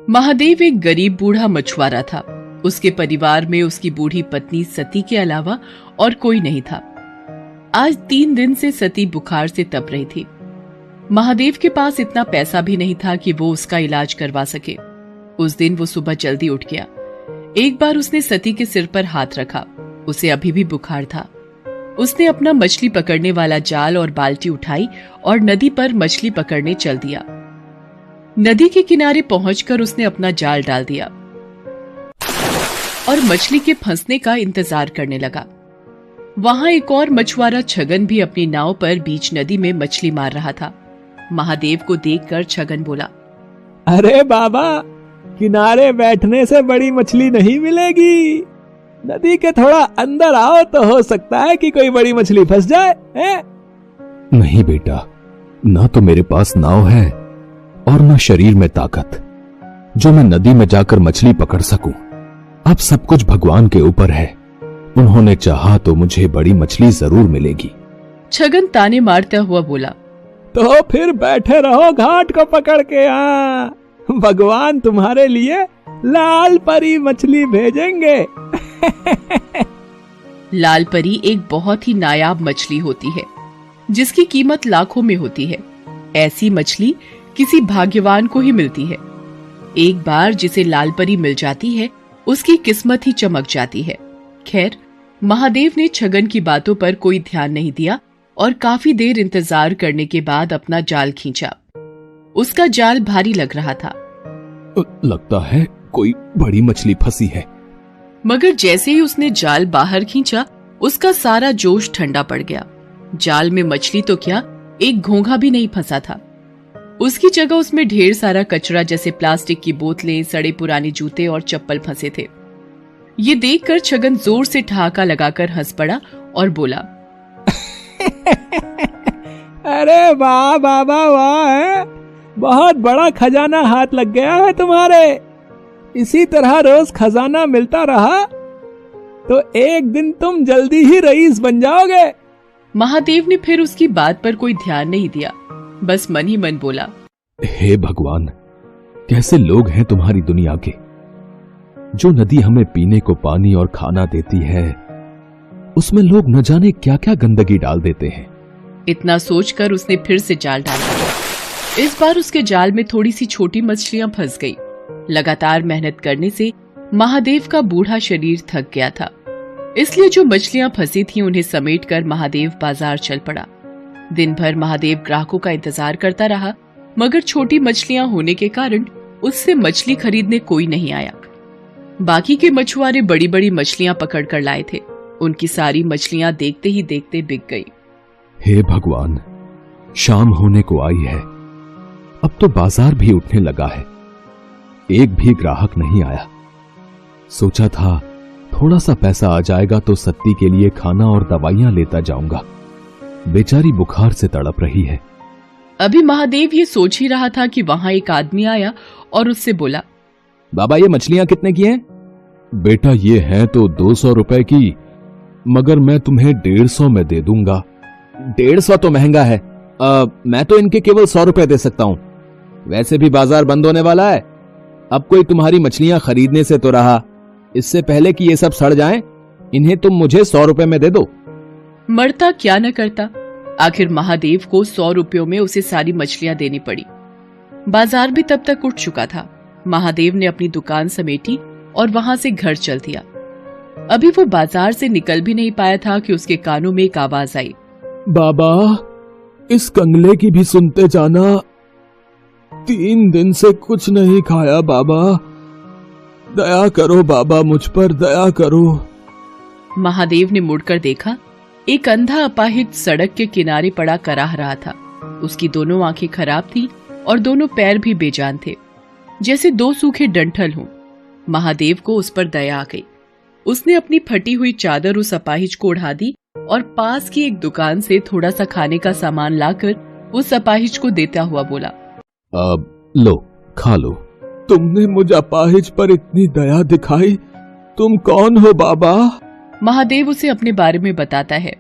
महादेव एक गरीब बूढ़ा मछुआरा था। उसके परिवार में उसकी बूढ़ी पत्नी सती के अलावा और कोई नहीं था। आज 3 दिन से सती बुखार से तप रही थी। महादेव के पास इतना पैसा भी नहीं था कि वो उसका इलाज करवा सके। उस दिन वो सुबह जल्दी उठ गया। एक बार उसने सती के सिर पर हाथ रखा। उसे अभी भी बुखार था। उसने अपना मछली पकड़ने वाला जाल और बाल्टी उठाई और नदी पर मछली पकड़ने चल दिया। नदी के किनारे पहुंचकर उसने अपना जाल डाल दिया और मछली के फंसने का इंतजार करने लगा। वहां एक और मछुआरा छगन भी अपनी नाव पर बीच नदी में मछली मार रहा था। महादेव को देखकर छगन बोला, अरे बाबा, किनारे बैठने से बड़ी मछली नहीं मिलेगी। नदी के थोड़ा अंदर आओ तो हो सकता है कि कोई बड़ी मछली फंस जाए। नहीं बेटा, ना तो मेरे पास नाव है और ना शरीर में ताकत जो मैं नदी में जाकर मछली पकड़ सकूं। अब सब कुछ भगवान के ऊपर है। उन्होंने चाहा तो मुझे बड़ी मछली जरूर मिलेगी। छगन ताने मारता हुआ बोला, तो फिर बैठे रहो घाट को पकड़ के। भगवान तुम्हारे लिए लाल परी मछली भेजेंगे। लाल परी एक बहुत ही नायाब मछली होती है जिसकी कीमत लाखों में होती है। ऐसी मछली किसी भाग्यवान को ही मिलती है। एक बार जिसे लाल परी मिल जाती है उसकी किस्मत ही चमक जाती है। खैर, महादेव ने छगन की बातों पर कोई ध्यान नहीं दिया और काफी देर इंतजार करने के बाद अपना जाल खींचा। उसका जाल भारी लग रहा था। लगता है कोई बड़ी मछली फंसी है। मगर जैसे ही उसने जाल बाहर खींचा उसका सारा जोश ठंडा पड़ गया। जाल में मछली तो क्या, एक घोंघा भी नहीं फंसा था। उसकी जगह उसमें ढेर सारा कचरा जैसे प्लास्टिक की बोतलें, सड़े पुराने जूते और चप्पल फंसे थे। ये देखकर छगन जोर से ठहाका लगाकर हंस पड़ा और बोला, अरे वाह बाबा वाह, बहुत बड़ा खजाना हाथ लग गया है तुम्हारे। इसी तरह रोज खजाना मिलता रहा तो एक दिन तुम जल्दी ही रईस बन जाओगे। महादेव ने फिर उसकी बात पर कोई ध्यान नहीं दिया, बस मन ही मन बोला, हे भगवान, कैसे लोग हैं तुम्हारी दुनिया के। जो नदी हमें पीने को पानी और खाना देती है उसमें लोग न जाने क्या क्या गंदगी डाल देते हैं। इतना सोचकर उसने फिर से जाल डाला। इस बार उसके जाल में थोड़ी सी छोटी मछलियां फंस गई। लगातार मेहनत करने से महादेव का बूढ़ा शरीर थक गया था, इसलिए जो मछलियां फंसी थीं उन्हें समेटकर महादेव बाजार चल पड़ा। दिन भर महादेव ग्राहकों का इंतजार करता रहा, मगर छोटी मछलियां होने के कारण उससे मछली खरीदने कोई नहीं आया। बाकी के मछुआरे बड़ी बड़ी मछलियां पकड़ कर लाए थे। उनकी सारी मछलियां देखते ही देखते बिक गई। हे भगवान, शाम होने को आई है। अब तो बाजार भी उठने लगा है। एक भी ग्राहक नहीं आया। सोचा था थोड़ा सा पैसा आ जाएगा तो सत्ती के लिए खाना और दवाइयां लेता जाऊंगा। बेचारी बुखार से तड़प रही है। अभी महादेव ये सोच ही रहा था कि वहां एक आदमी आया और उससे बोला, बाबा, ये मछलियां कितने की हैं? बेटा, ये हैं तो 200 रुपए की, मगर मैं तुम्हें 150 में दे दूंगा। 150 तो महंगा है। मैं तो इनके केवल 100 रुपए दे सकता हूं। वैसे भी बाजार बंद होने वाला है। अब कोई तुम्हारी मछलियां खरीदने से तो रहा, इससे पहले कि ये सब सड़ जाएं, इन्हें तुम मुझे 100 रुपए में दे दो। मरता क्या न करता। आखिर महादेव को 100 रुपयों में उसे सारी मछलियां देनी पड़ी। बाजार भी तब तक उठ चुका था। महादेव ने अपनी दुकान समेटी और वहां से घर चल दिया। अभी वो बाजार से निकल भी नहीं पाया था कि उसके कानों में एक आवाज आई, बाबा, इस कंगले की भी सुनते जाना। 3 दिन से कुछ नहीं खाया बाबा। दया करो बाबा, मुझ पर दया करो। महादेव ने मुड़कर देखा। एक अंधा अपाहिज सड़क के किनारे पड़ा कराह रहा था। उसकी दोनों आंखें खराब थीं और दोनों पैर भी बेजान थे, जैसे 2 सूखे डंठल हों। महादेव को उस पर दया आ गई। उसने अपनी फटी हुई चादर उस अपाहिज को ओढ़ा दी और पास की एक दुकान से थोड़ा सा खाने का सामान लाकर उस अपाहिज को देता हुआ बोला, अब लो, खा लो। तुमने मुझ अपाहिज पर इतनी दया दिखाई। तुम कौन हो बाबा? महादेव उसे अपने बारे में बताता है।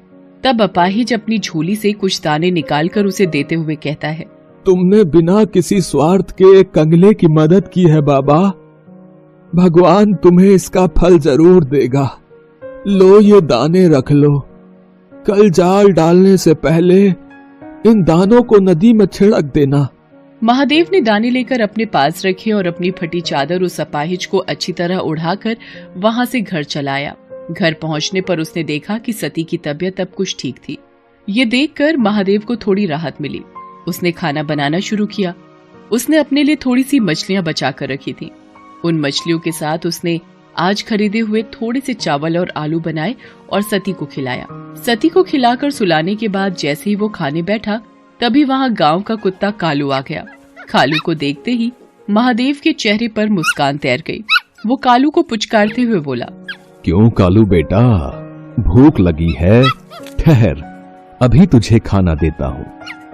तब अपाहिज अपनी झोली से कुछ दाने निकालकर उसे देते हुए कहता है, तुमने बिना किसी स्वार्थ के कंगले की मदद की है बाबा। भगवान तुम्हें इसका फल जरूर देगा। लो ये दाने रख लो। कल जाल डालने से पहले इन दानों को नदी में छिड़क देना। महादेव ने दाने लेकर अपने पास रखे और अपनी फटी चादर उस अपाहिज को अच्छी तरह उड़ाकर वहां से घर चलाया। घर पहुंचने पर उसने देखा कि सती की तबीयत अब कुछ ठीक थी। ये देखकर महादेव को थोड़ी राहत मिली। उसने खाना बनाना शुरू किया। उसने अपने लिए थोड़ी सी मछलियां बचाकर रखी थी। उन मछलियों के साथ उसने आज खरीदे हुए थोड़े से चावल और आलू बनाए और सती को खिलाया। सती को खिलाकर सुलाने के बाद जैसे ही वो खाने बैठा, तभी वहाँ गांव का कुत्ता कालू आ गया। कालू को देखते ही महादेव के चेहरे पर मुस्कान तैर गई। वो कालू को पुचकारते हुए बोला, क्यों कालू बेटा, भूख लगी है? ठहर, अभी तुझे खाना देता हूँ।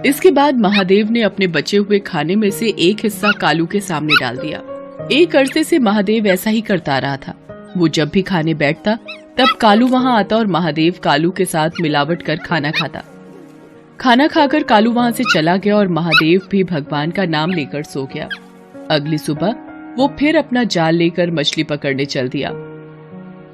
इसके बाद महादेव ने अपने बचे हुए खाने में से एक हिस्सा कालू के सामने डाल दिया। एक अरसे से महादेव ऐसा ही करता रहा था। वो जब भी खाने बैठता तब कालू वहाँ आता और महादेव कालू के साथ मिलावट कर खाना खाता। खाना खाकर कालू वहाँ से चला गया और महादेव भी भगवान का नाम लेकर सो गया। अगली सुबह वो फिर अपना जाल लेकर मछली पकड़ने चल दिया।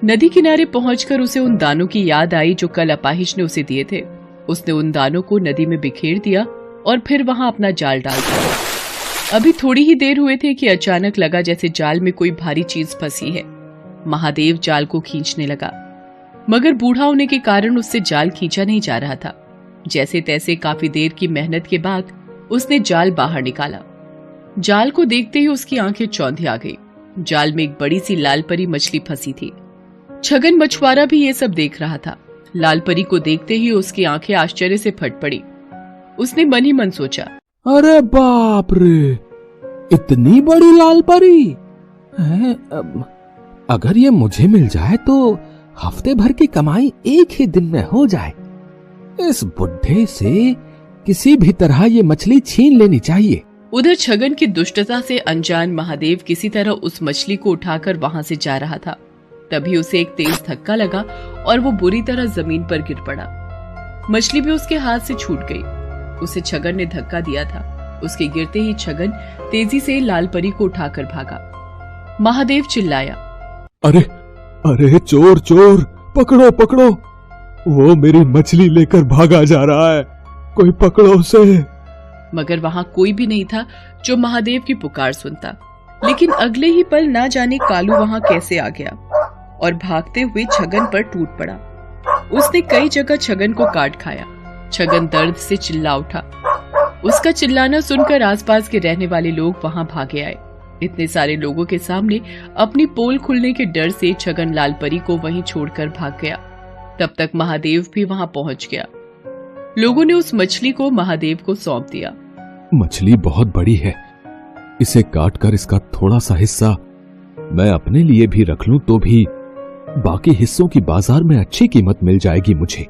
नदी किनारे पहुंचकर उसे उन दानों की याद आई जो कल अपाहिज ने उसे दिए थे। उसने उन दानों को नदी में बिखेर दिया और फिर वहां अपना जाल डाल दिया। अभी थोड़ी ही देर हुए थे कि अचानक लगा जैसे जाल में कोई भारी चीज फंसी है। महादेव जाल को खींचने लगा, मगर बूढ़ा होने के कारण उससे जाल खींचा नहीं जा रहा था। जैसे तैसे काफी देर की मेहनत के बाद उसने जाल बाहर निकाला। जाल को देखते ही उसकी आंखें चौंधी आ गई। जाल में एक बड़ी सी लाल परी मछली फंसी थी। छगन मछुआरा भी ये सब देख रहा था। लाल परी को देखते ही उसकी आंखें आश्चर्य से फट पड़ी। उसने मन ही मन सोचा, अरे बाप रे, इतनी बड़ी लाल परी है? अगर ये मुझे मिल जाए तो हफ्ते भर की कमाई एक ही दिन में हो जाए। इस बुढ़े से किसी भी तरह ये मछली छीन लेनी चाहिए। उधर छगन की दुष्टता से अनजान महादेव किसी तरह उस मछली को उठाकर वहां से जा रहा था। तभी उसे एक तेज धक्का लगा और वो बुरी तरह जमीन पर गिर पड़ा। मछली भी उसके हाथ से छूट गई। उसे छगन ने धक्का दिया था। उसके गिरते ही छगन तेजी से लाल परी को उठाकर भागा। महादेव चिल्लाया, अरे अरे चोर चोर, पकड़ो पकड़ो, वो मेरी मछली लेकर भागा जा रहा है, कोई पकड़ो उसे। मगर वहां कोई भी नहीं था जो महादेव की पुकार सुनता। लेकिन अगले ही पल ना जाने कालू वहां कैसे आ गया और भागते हुए छगन पर टूट पड़ा। उसने कई जगह छगन को काट खाया। छगन दर्द से चिल्ला उठा। उसका चिल्लाना सुनकर आसपास के रहने वाले लोग वहां भागे आए। इतने सारे लोगों के सामने अपनी पोल खुलने के डर से छगन लाल परी को वहीं छोड़कर भाग गया। तब तक महादेव भी वहां पहुंच गया। लोगों ने उस मछली को महादेव को सौंप दिया। मछली बहुत बड़ी है, इसे काटकर इसका थोड़ा सा हिस्सा मैं अपने लिए भी रख लूं तो भी बाकी हिस्सों की बाजार में अच्छी कीमत मिल जाएगी मुझे।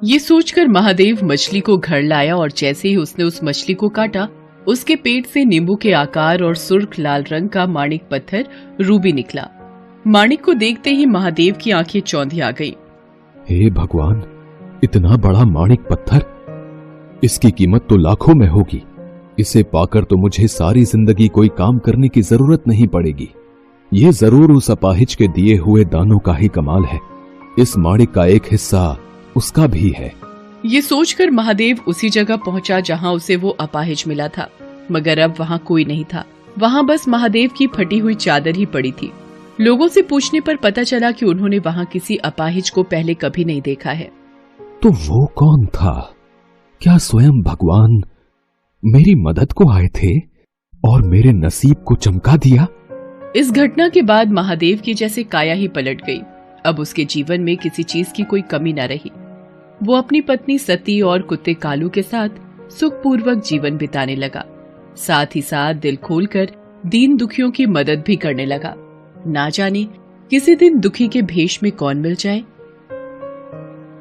ये सोचकर महादेव मछली को घर लाया और जैसे ही उसने उस मछली को काटा, उसके पेट से नींबू के आकार और सुर्ख लाल रंग का माणिक पत्थर रूबी निकला। माणिक को देखते ही महादेव की आंखें चौंधी आ गई। हे भगवान, इतना बड़ा माणिक पत्थर, इसकी कीमत तो लाखों में होगी। इसे पाकर तो मुझे सारी जिंदगी कोई काम करने की जरूरत नहीं पड़ेगी। ये जरूर उस अपाहिज के दिए हुए दानों का ही कमाल है। इस माणिक का एक हिस्सा उसका भी है। ये सोचकर महादेव उसी जगह पहुंचा जहां उसे वो अपाहिज मिला था, मगर अब वहां कोई नहीं था। वहां बस महादेव की फटी हुई चादर ही पड़ी थी। लोगों से पूछने पर पता चला कि उन्होंने वहां किसी अपाहिज को पहले कभी नहीं देखा है। तो वो कौन था? क्या स्वयं भगवान मेरी मदद को आए थे और मेरे नसीब को चमका दिया? इस घटना के बाद महादेव की जैसे काया ही पलट गई। अब उसके जीवन में किसी चीज की कोई कमी न रही। वो अपनी पत्नी सती और कुत्ते कालू के साथ सुखपूर्वक जीवन बिताने लगा। साथ ही साथ दिल खोलकर दीन दुखियों की मदद भी करने लगा। ना जाने किसी दिन दुखी के भेष में कौन मिल जाए।